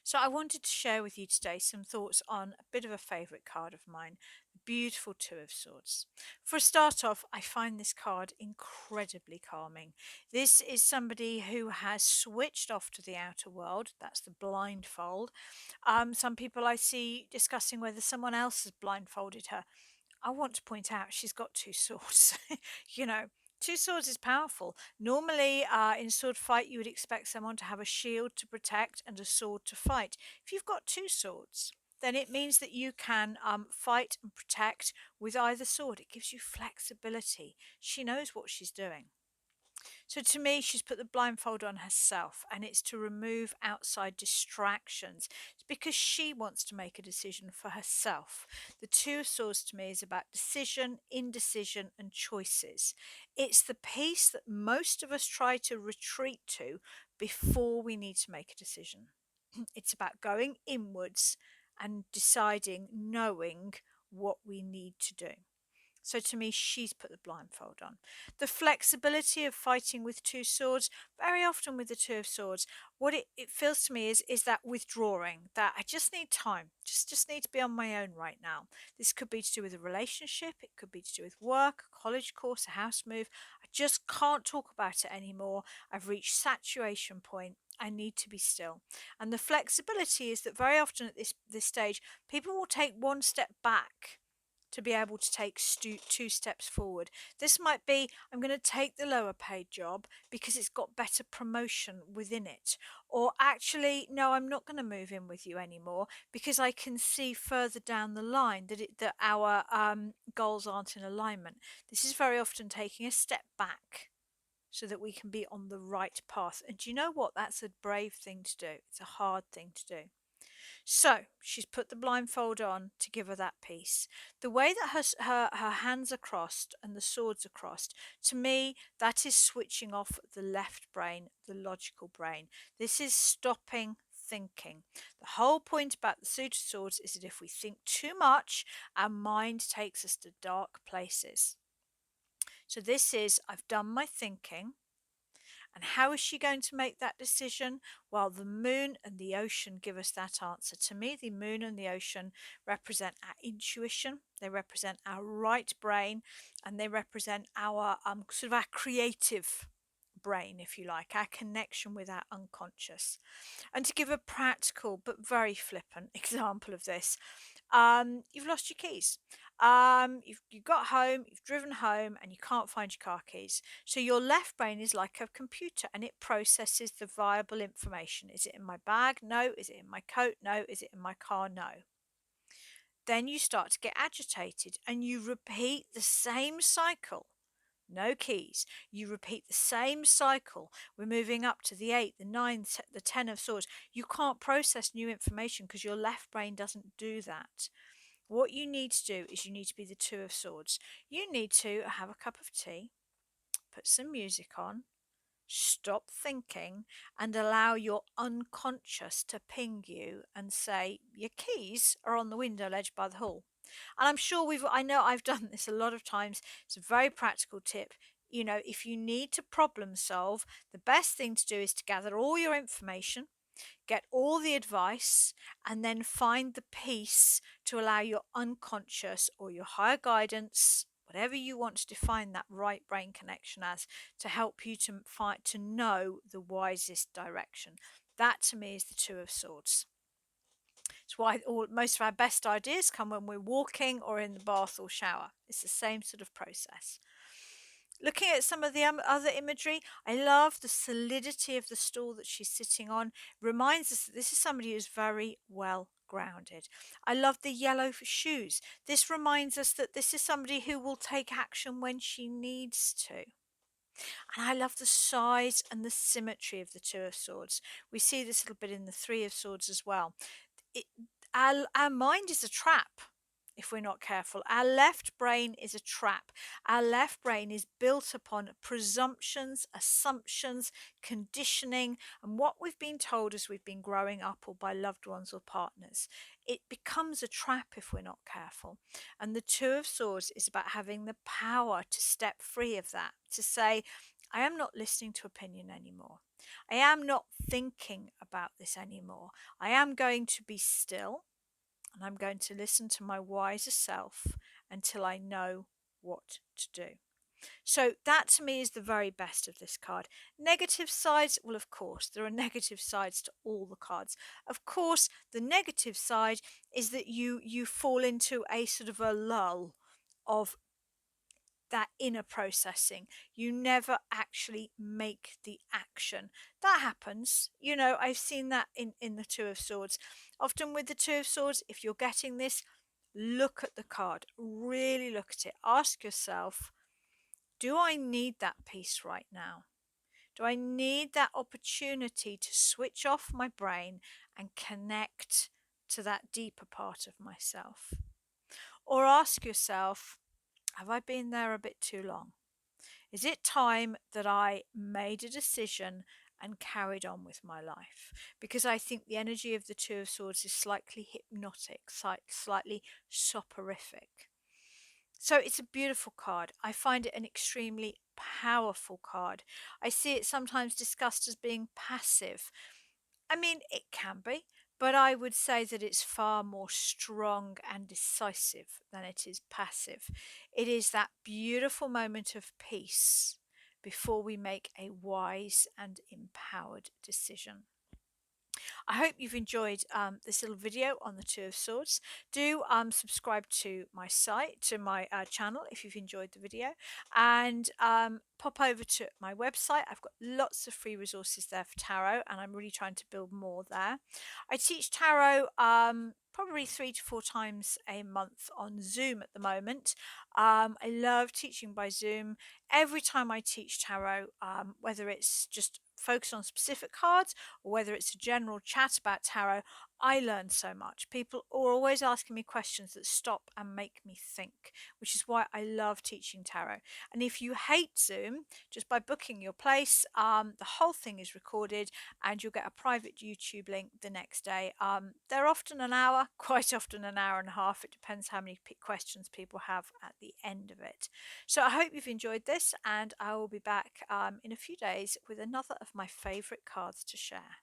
So, I wanted to share with you today some thoughts on a bit of a favourite card of mine, the beautiful Two of Swords. For a start off, I find this card incredibly calming. This is somebody who has switched off to the outer world, that's the blindfold. Some people I see discussing whether someone else has blindfolded her. I want to point out she's got two swords. you know, two swords is powerful. Normally, in a sword fight, you would expect someone to have a shield to protect and a sword to fight. If you've got two swords, then it means that you can fight and protect with either sword. It gives you flexibility. She knows what she's doing. So to me, she's put the blindfold on herself, and it's to remove outside distractions. It's because she wants to make a decision for herself. The Two of Swords to me is about decision, indecision, and choices. It's the piece that most of us try to retreat to before we need to make a decision. It's about going inwards and deciding, knowing what we need to do. So to me, she's put the blindfold on. The flexibility of fighting with two swords, very often with the Two of Swords, what it feels to me is that withdrawing, that I just need time, just need to be on my own right now. This could be to do with a relationship, it could be to do with work, a college course, a house move. I just can't talk about it anymore. I've reached saturation point. I need to be still. And the flexibility is that very often at this stage, people will take one step back to be able to take two steps forward. This might be, I'm going to take the lower paid job because it's got better promotion within it. Or actually, no, I'm not going to move in with you anymore because I can see further down the line that our goals aren't in alignment. This is very often taking a step back so that we can be on the right path. And do you know what? That's a brave thing to do. It's a hard thing to do. So she's put the blindfold on to give her that peace. The way that her hands are crossed and the swords are crossed, to me, that is switching off the left brain, the logical brain. This is stopping thinking. The whole point about the suit of swords is that if we think too much, our mind takes us to dark places. So this is, I've done my thinking. And how is she going to make that decision? Well, the moon and the ocean give us that answer. To me, the moon and the ocean represent our intuition, they represent our right brain, and they represent our sort of our creative brain, if you like, our connection with our unconscious. And to give a practical but very flippant example of this, you've lost your keys. You got home, you've driven home, and you can't find your car keys. So your left brain is like a computer and it processes the viable information. Is it in my bag? No. Is it in my coat? No. Is it in my car? No. Then you start to get agitated and you repeat the same cycle. No keys. You repeat the same cycle. We're moving up to the 8, the 9, the 10 of swords. You can't process new information because your left brain doesn't do that. What you need to do is you need to be the Two of Swords. You need to have a cup of tea, put some music on, stop thinking, and allow your unconscious to ping you and say, your keys are on the window ledge by the hall. And I'm sure I know I've done this a lot of times. It's a very practical tip. If you need to problem solve, the best thing to do is to gather all your information, get all the advice, and then find the peace to allow your unconscious or your higher guidance, whatever you want to define that right brain connection as, to help you to know the wisest direction. That to me is the Two of Swords. It's why most of our best ideas come when we're walking or in the bath or shower. It's the same sort of process. Looking at some of the other imagery, I love the solidity of the stool that she's sitting on. Reminds us that this is somebody who's very well grounded. I love the yellow shoes. This reminds us that this is somebody who will take action when she needs to. And I love the size and the symmetry of the Two of Swords. We see this a little bit in the Three of Swords as well. It, our mind is a trap if we're not careful. Our left brain is a trap. Our left brain is built upon presumptions, assumptions, conditioning, and what we've been told as we've been growing up or by loved ones or partners. It becomes a trap if we're not careful. And the Two of Swords is about having the power to step free of that, to say, I am not listening to opinion anymore. I am not thinking about this anymore. I am going to be still and I'm going to listen to my wiser self until I know what to do. So that to me is the very best of this card. Negative sides, well, of course, there are negative sides to all the cards. Of course, the negative side is that you fall into a sort of a lull of that inner processing. You never actually make the action. That happens. You know, I've seen that in the Two of Swords. Often with the Two of Swords, if you're getting this, look at the card. Really look at it. Ask yourself, do I need that peace right now? Do I need that opportunity to switch off my brain and connect to that deeper part of myself? Or ask yourself, have I been there a bit too long? Is it time that I made a decision and carried on with my life? Because I think the energy of the Two of Swords is slightly hypnotic, slightly soporific. So it's a beautiful card. I find it an extremely powerful card. I see it sometimes discussed as being passive. I mean, it can be, but I would say that it's far more strong and decisive than it is passive. It is that beautiful moment of peace before we make a wise and empowered decision. I hope you've enjoyed this little video on the Two of Swords. Do subscribe to my site, to my channel if you've enjoyed the video, and pop over to my website. I've got lots of free resources there for tarot, and I'm really trying to build more there. I teach tarot probably 3 to 4 times a month on Zoom at the moment. I love teaching by Zoom. Every time I teach tarot, whether it's just focused on specific cards or whether it's a general chat about tarot, I learn so much. People are always asking me questions that stop and make me think, which is why I love teaching tarot. And if you hate Zoom, just by booking your place, the whole thing is recorded and you'll get a private YouTube link the next day. They're often an hour, quite often an hour and a half. It depends how many questions people have at the end of it. So I hope you've enjoyed this, and I will be back in a few days with another of my favourite cards to share.